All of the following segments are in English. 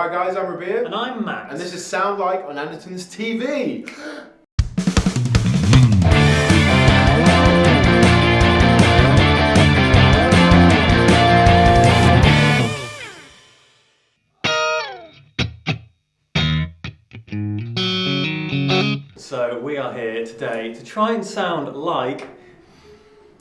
Hi guys, I'm Rabea. And I'm Max. And this is Sound Like on Andertons TV. So we are here today to try and sound like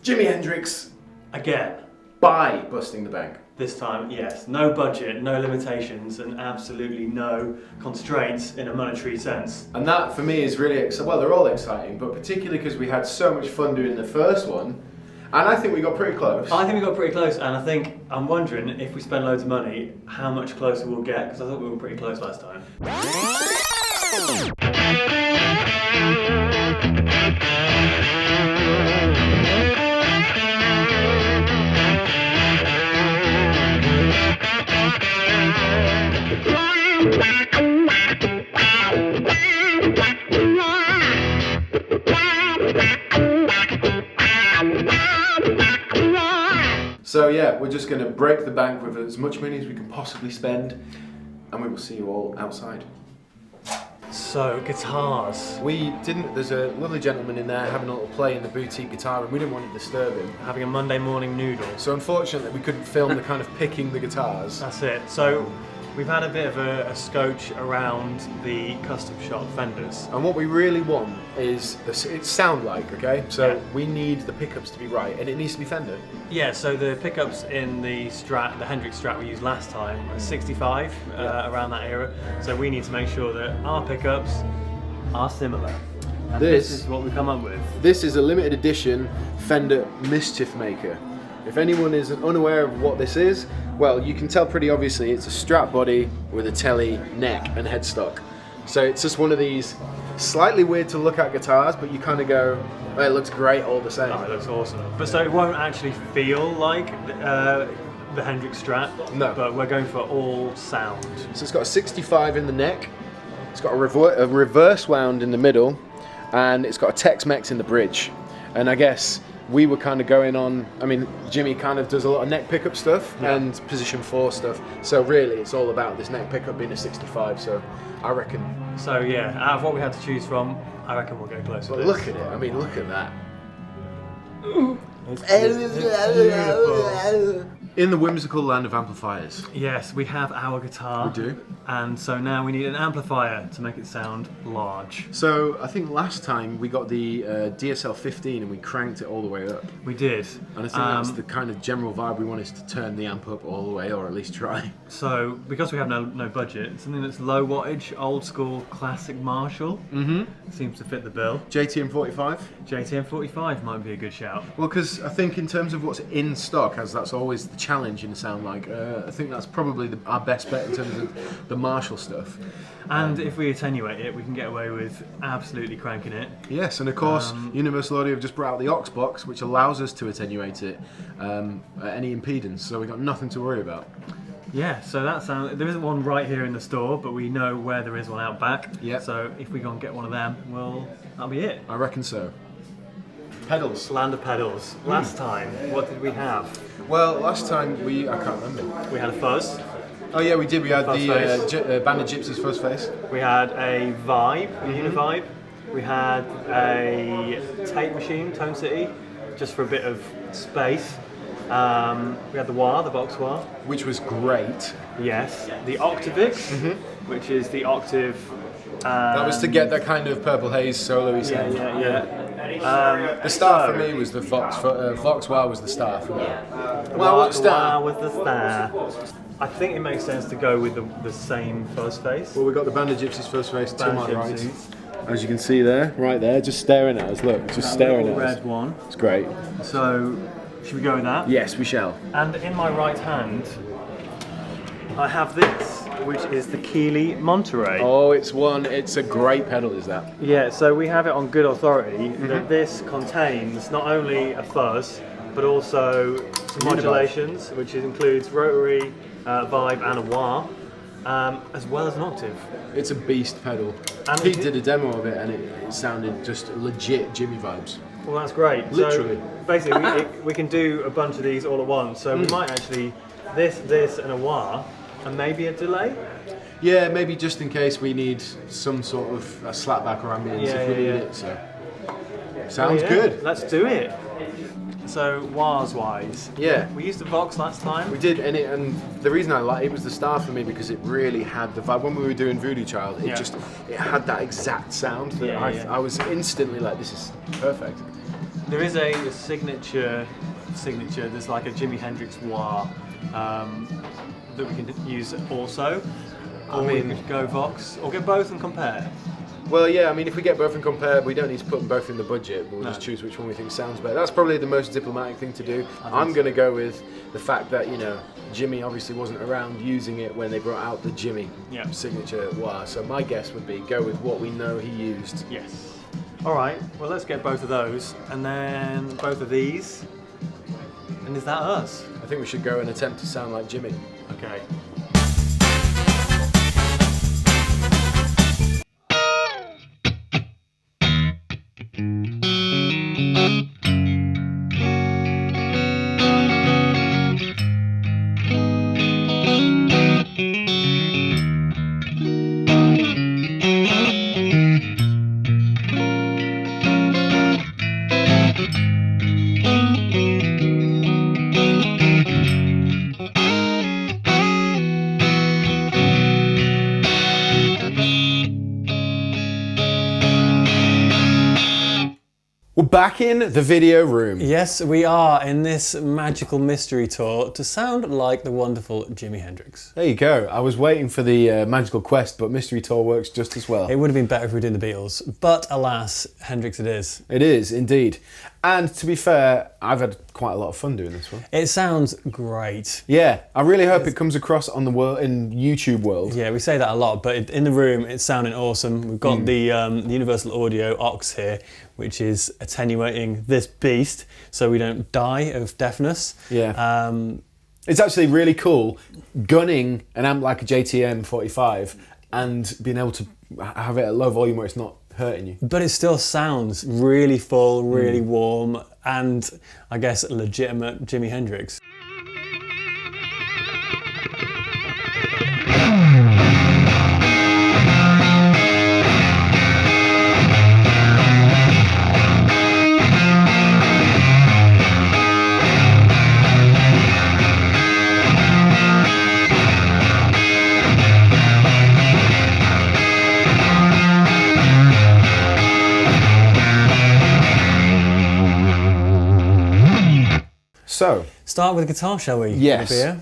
Jimi Hendrix again. By Busting the Bank. This time, yes. No budget, no limitations, and absolutely no constraints in a monetary sense. And that for me is really exciting. Well, they're all exciting, but particularly because we had so much fun doing the first one. And I think we got pretty close. I think we got pretty close, and I think I'm wondering if we spend loads of money, how much closer we'll get, because I thought we were pretty close last time. So yeah, we're just going to break the bank with as much money as we can possibly spend, and we will see you all outside. So, guitars. There's a lovely gentleman in there having a little play in the boutique guitar room. We didn't want to disturb him. Having a Monday morning noodle. So unfortunately we couldn't film the kind of picking the guitars. That's it. So, we've had a bit of a scotch around the custom shop Fenders. And what we really want is, it's sound like, okay? So Yeah. we need the pickups to be right, and it needs to be Fender. Yeah, so the pickups in the Strat, the Hendrix Strat we used last time, are 65, around that era. So we need to make sure that our pickups are similar. And this is what we come up with. This is a limited edition Fender Mischief Maker. If anyone is unaware of what this is, well, you can tell pretty obviously it's a Strat body with a telly neck and headstock. So it's just one of these slightly weird to look at guitars, but you kind of go, oh, it looks great all the same. Oh, it looks awesome. But so it won't actually feel like the Hendrix Strat, No. But we're going for all sound. So it's got a 65 in the neck, it's got a reverse wound in the middle, and it's got a Tex-Mex in the bridge. And I guess we were kind of going on, I mean, Jimmy kind of does a lot of neck pickup stuff and position 4 stuff. So really it's all about this neck pickup being a 65, so I reckon. So yeah, out of what we had to choose from, I reckon we'll go close But with look this. at it, I mean, look at that. It's beautiful. In the whimsical land of amplifiers. Yes, we have our guitar. We do. And so now we need an amplifier to make it sound large. So I think last time we got the DSL 15 and we cranked it all the way up. We did. And I think that's the kind of general vibe we want is to turn the amp up all the way, or at least try. So, because we have no budget, something that's low wattage, old school, classic Marshall seems to fit the bill. JTM 45? JTM 45 might be a good shout. Well, because I think in terms of what's in stock, as that's always the challenge in a sound like, I think that's probably our best bet in terms of the Marshall stuff. And if we attenuate it, we can get away with absolutely cranking it. Yes, and of course, Universal Audio have just brought out the aux box, which allows us to attenuate it at any impedance, so we've got nothing to worry about. Yeah, so that sounds. There isn't one right here in the store, but we know where there is one out back. Yep. So if we go and get one of them, well, that'll be it. I reckon so. Pedals. Land of pedals. Last time, what did we have? Well, last time I can't remember. We had a fuzz. Oh yeah, we did. We had Fuzz the Banded Gypsies Fuzz Face. We had a Vibe, a Univibe. We had a tape machine, Tone City, just for a bit of space. We had the wah, the Vox wah. Which was great. Yes. The Octavix, which is the octave. That was to get that kind of Purple Haze solo-y sound. Yeah. The star for me was the Vox wah was the star for me. Wah was the star. I think it makes sense to go with the same fuzz face. Well, we got the Banded Gypsies Fuzz Face to my right. Gypsies. As you can see there, right there, just staring at us. Look, just staring at us. Red one. It's great. So, should we go with that? Yes, we shall. And in my right hand, I have this, which is the Keeley Monterey. Oh, it's a great pedal, is that? Yeah, so we have it on good authority that this contains not only a fuzz, but also some modulations, which includes rotary, vibe, and a wah, as well as an octave. It's a beast pedal. And Pete did a demo of it, and it sounded just legit Jimmy vibes. Well, that's great. Literally. So basically, we can do a bunch of these all at once. So we might actually this, and a wah, and maybe a delay. Yeah, maybe just in case we need some sort of a slapback or ambience if we need it. So sounds good. Let's do it. So wise. Yeah. We used the Vox last time. We did, and the reason I like it was the star for me because it really had the vibe. When we were doing Voodoo Child, it had that exact sound that I was instantly like, this is perfect. There is a signature. There's like a Jimi Hendrix wah that we can use also. Or we could go Vox, or get both and compare. Well, yeah, I mean, if we get both and compare, we don't need to put them both in the budget. We'll just choose which one we think sounds better. That's probably the most diplomatic thing to do. I'm going to go with the fact that, you know, Jimmy obviously wasn't around using it when they brought out the Jimmy signature wah. So my guess would be go with what we know he used. Yes. All right, well, let's get both of those, and then both of these. And is that us? I think we should go and attempt to sound like Jimmy. Okay. We're back in the video room. Yes, we are in this magical mystery tour to sound like the wonderful Jimi Hendrix. There you go. I was waiting for the magical quest, but mystery tour works just as well. It would have been better if we did the Beatles, but alas, Hendrix it is. It is, indeed. And to be fair, I've had quite a lot of fun doing this one. It sounds great. Yeah, I really hope it comes across on the world, in YouTube world. Yeah, we say that a lot, but in the room it's sounding awesome. We've got the Universal Audio aux here, which is attenuating this beast so we don't die of deafness. Yeah. It's actually really cool gunning an amp like a JTM 45 and being able to have it at low volume where it's not hurting you. But it still sounds really full, really warm, and I guess legitimate Jimi Hendrix. So, Start with the guitar, shall we? yes. Rabea?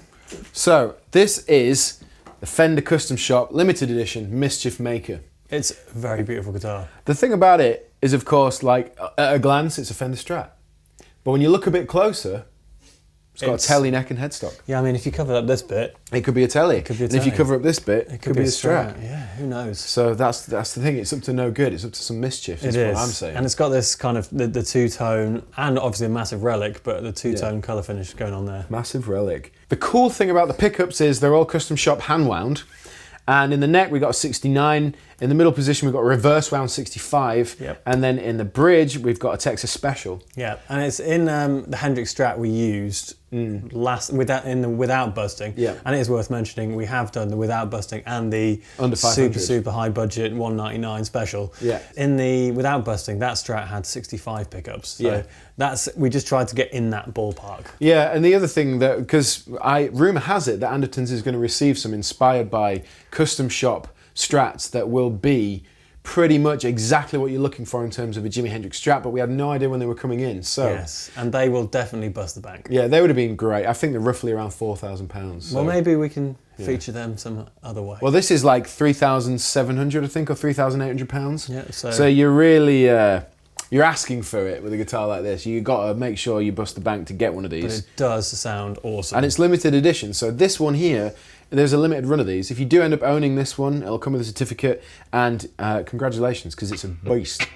So, this is the Fender Custom Shop Limited Edition Mischief Maker. It's a very beautiful guitar. The thing about it is, of course, like at a glance, it's a Fender Strat. But when you look a bit closer, it's got a telly neck and headstock. Yeah, I mean, if you cover up this bit, it could be a telly. It could be a And if you telly. cover up this bit, it could be a Strat. Yeah, who knows? So that's the thing. It's up to no good. It's up to some mischief. Is what I'm saying. And it's got this kind of the two-tone, and obviously a massive relic, but the two-tone colour finish going on there. Massive relic. The cool thing about the pickups is they're all custom shop hand wound. And in the neck we got a 69. In the middle position we've got a reverse wound 65. Yep. And then in the bridge we've got a Texas Special. Yeah, and it's in the Hendrix Strat we used without busting. Yeah. And it is worth mentioning we have done the without busting and the Under 500. super high budget 199 special. Yeah. In the without busting, that Strat had 65 pickups. So we just tried to get in that ballpark. Yeah, and the other thing that, because rumour has it that Andertons is going to receive some inspired by custom shop Strats that will be pretty much exactly what you're looking for in terms of a Jimi Hendrix Strat, but we had no idea when they were coming in. So yes, and they will definitely bust the bank. yeah, they would have been great. I think they're roughly around £4,000. So. Well, maybe we can feature them some other way. Well, this is like 3,700, I think, or £3,800. Yeah, so you're really you're asking for it with a guitar like this. You got to make sure you bust the bank to get one of these. But it does sound awesome. And it's limited edition. So this one here, there's a limited run of these. If you do end up owning this one, it'll come with a certificate. And congratulations, because it's a beast.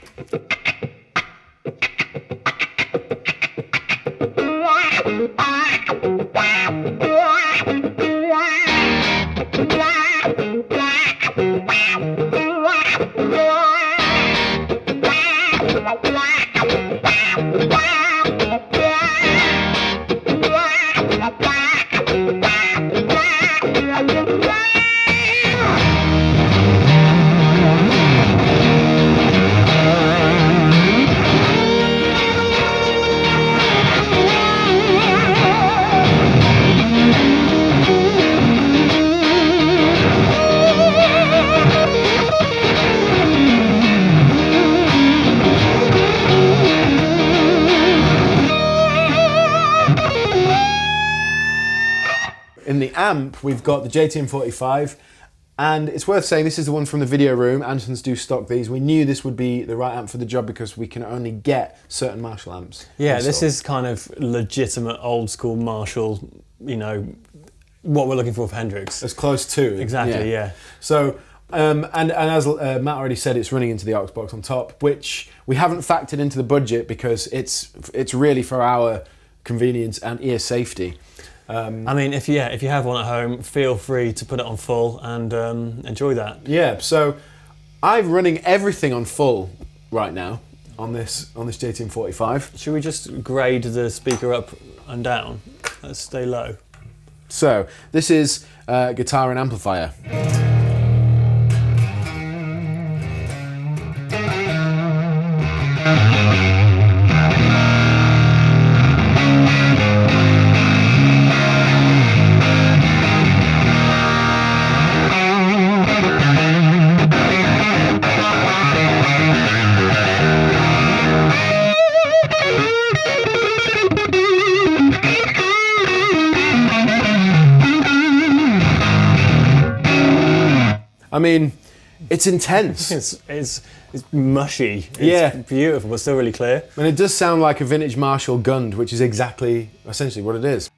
in the amp, we've got the JTM45, and it's worth saying this is the one from the video room. Andertons do stock these. We knew this would be the right amp for the job because we can only get certain Marshall amps. Yeah, this is kind of legitimate old school Marshall, you know, what we're looking for Hendrix. As close to. Exactly, yeah. So, and as Matt already said, it's running into the aux box on top, which we haven't factored into the budget because it's really for our convenience and ear safety. I mean, if you have one at home, feel free to put it on full and enjoy that. Yeah, so I'm running everything on full right now on this JTM45. Should we just grade the speaker up and down? Let's stay low. So this is guitar and amplifier. I mean, it's intense. It's mushy. It's yeah, beautiful, but still really clear. And it does sound like a vintage Marshall Gund, which is essentially what it is.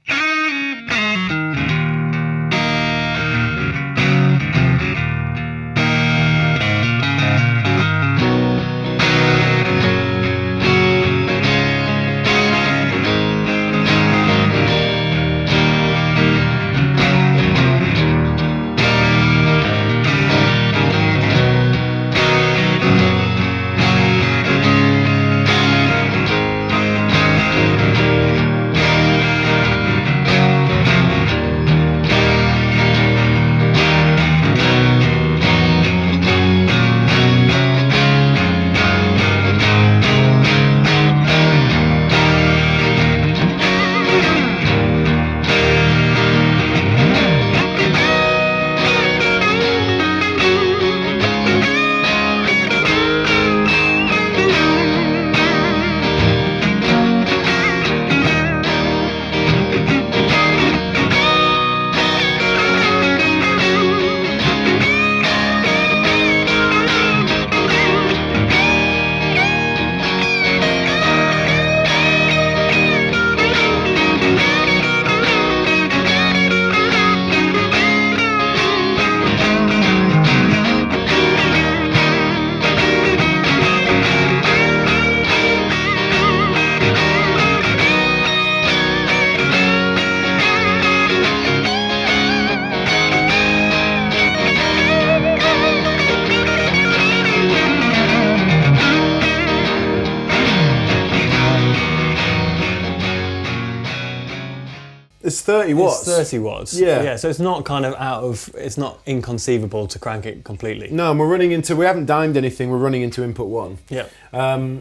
It's 30 watts. It's 30 watts. Yeah. Yeah, so it's not kind of it's not inconceivable to crank it completely. No, and we haven't dimed anything, we're running into input 1. Yeah.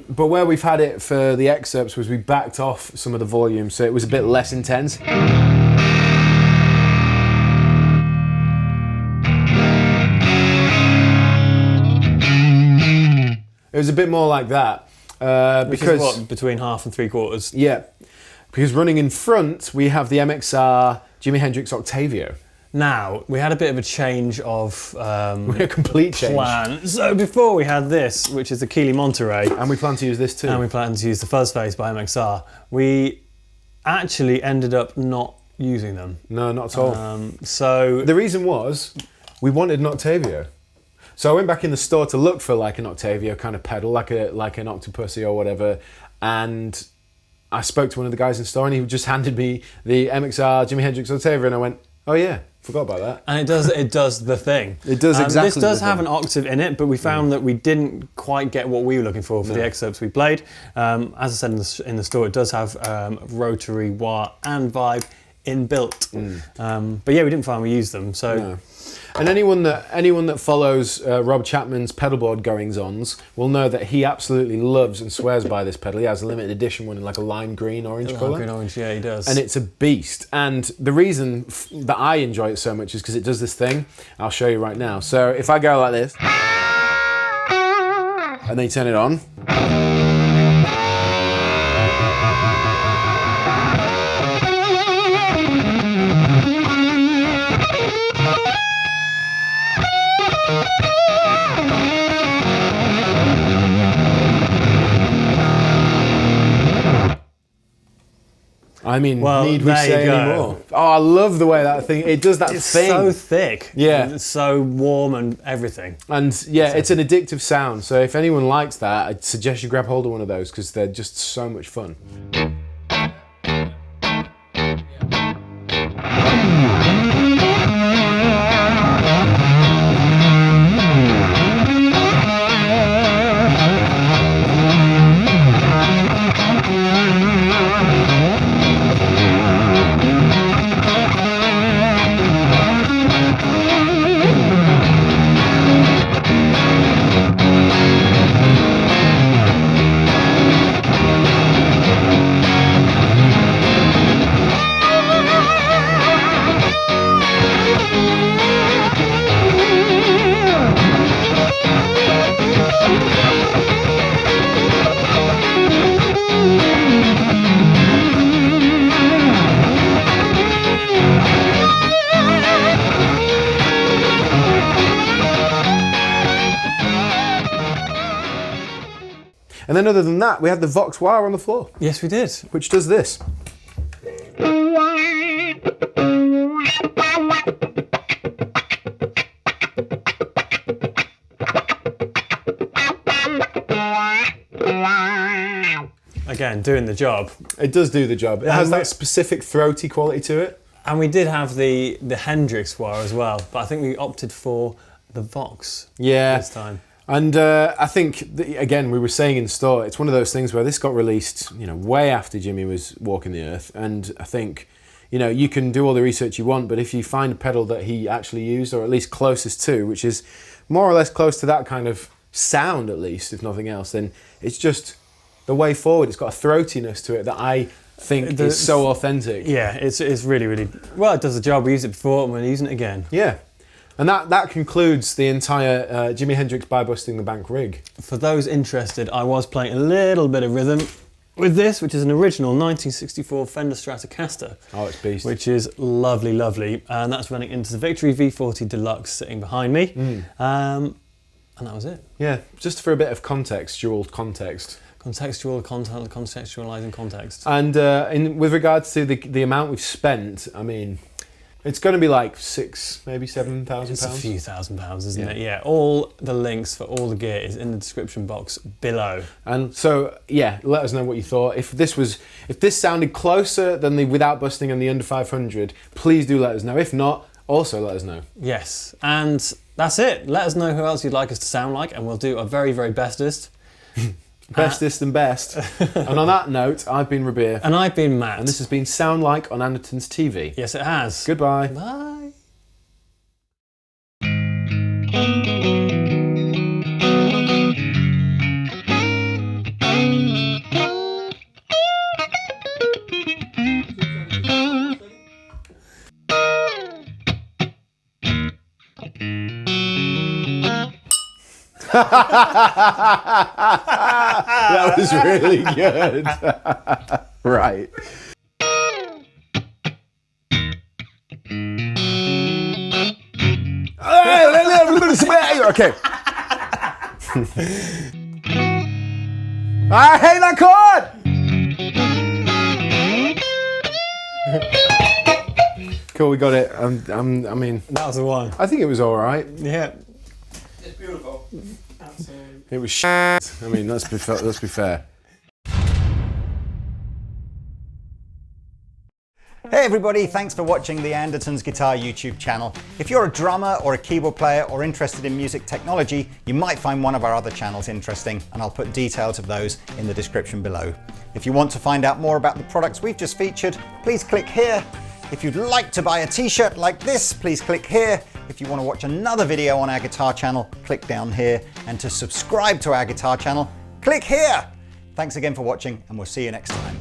But where we've had it for the excerpts was we backed off some of the volume, so it was a bit less intense. It was a bit more like that. Because what, between half and 3/4? Yeah. Because running in front, we have the MXR Jimi Hendrix Octavio. Now, we had a bit of a change of a complete change. Plan. So before we had this, which is the Keeley Monterey. And we plan to use this too. And we plan to use the Fuzz Face by MXR. We actually ended up not using them. No, not at all. So the reason was, we wanted an Octavio. So I went back in the store to look for like an Octavio kind of pedal, like an Octopussy or whatever, and I spoke to one of the guys in the store and he just handed me the MXR Jimi Hendrix Octavio and I went, oh yeah, forgot about that. And it does the thing. It does exactly This does the have thing. an octave in it, but we found that we didn't quite get what we were looking for the excerpts we played. As I said in the store, it does have rotary, wah and vibe inbuilt. But yeah, we didn't find we used them. So. No. And anyone that follows Rob Chapman's pedalboard goings-ons will know that he absolutely loves and swears by this pedal. He has a limited edition one in like a lime green orange colour. Green orange, yeah, he does. And it's a beast. And the reason that I enjoy it so much is because it does this thing. I'll show you right now. So if I go like this, and then you turn it on. I mean, Well, need we there say you go. any more? Oh, I love the way that thing, it does that It's thing. so thick. Yeah. It's so warm and everything. And yeah, it's an addictive sound. So if anyone likes that, I'd suggest you grab hold of one of those because they're just so much fun. And then other than that, we had the Vox wah on the floor, Yes, we did. which does this. Again, doing the job. It does do the job. It has that specific throaty quality to it. And we did have the Hendrix wah as well, but I think we opted for the Vox this time. And I think, again, we were saying in store, it's one of those things where this got released, you know, way after Jimmy was walking the earth. And I think, you know, you can do all the research you want, but if you find a pedal that he actually used, or at least closest to, which is more or less close to that kind of sound, at least, if nothing else, then it's just the way forward. It's got a throatiness to it that I think is so authentic. Yeah, it's really, really, well, it does the job. We used it before and we're using it again. Yeah. And that concludes the entire Jimi Hendrix by Busting the Bank rig. For those interested, I was playing a little bit of rhythm with this, which is an original 1964 Fender Stratocaster. Oh, it's beast. Which is lovely, lovely. And that's running into the Victory V40 Deluxe sitting behind me. And that was it. Yeah, just for a bit of contextual context. Contextual content, contextualising context. And with regards to the amount we've spent, I mean, it's going to be like maybe £7,000. It's a few £1,000s, isn't it? Yeah. All the links for all the gear is in the description box below. And so, yeah, let us know what you thought. If this sounded closer than the Without Busting and the Under 500, please do let us know. If not, also let us know. Yes, and that's it. Let us know who else you'd like us to sound like, and we'll do our very, very bestest. Bestest and best. And on that note, I've been Rabea. And I've been Matt. And this has been Sound Like on Andertons TV. Yes, it has. Goodbye. Bye. That was really good. Right. Okay. I hate that chord! Cool, we got it. I mean, That was the one. I think it was all right. Yeah. It's beautiful. Absolutely. It was shit. I mean, let's be fair. Hey everybody, thanks for watching the Andertons Guitar YouTube channel. If you're a drummer or a keyboard player or interested in music technology, you might find one of our other channels interesting, and I'll put details of those in the description below. If you want to find out more about the products we've just featured, please click here. If you'd like to buy a t-shirt like this, please click here. If you want to watch another video on our guitar channel, click down here. And to subscribe to our guitar channel, click here. Thanks again for watching, and we'll see you next time.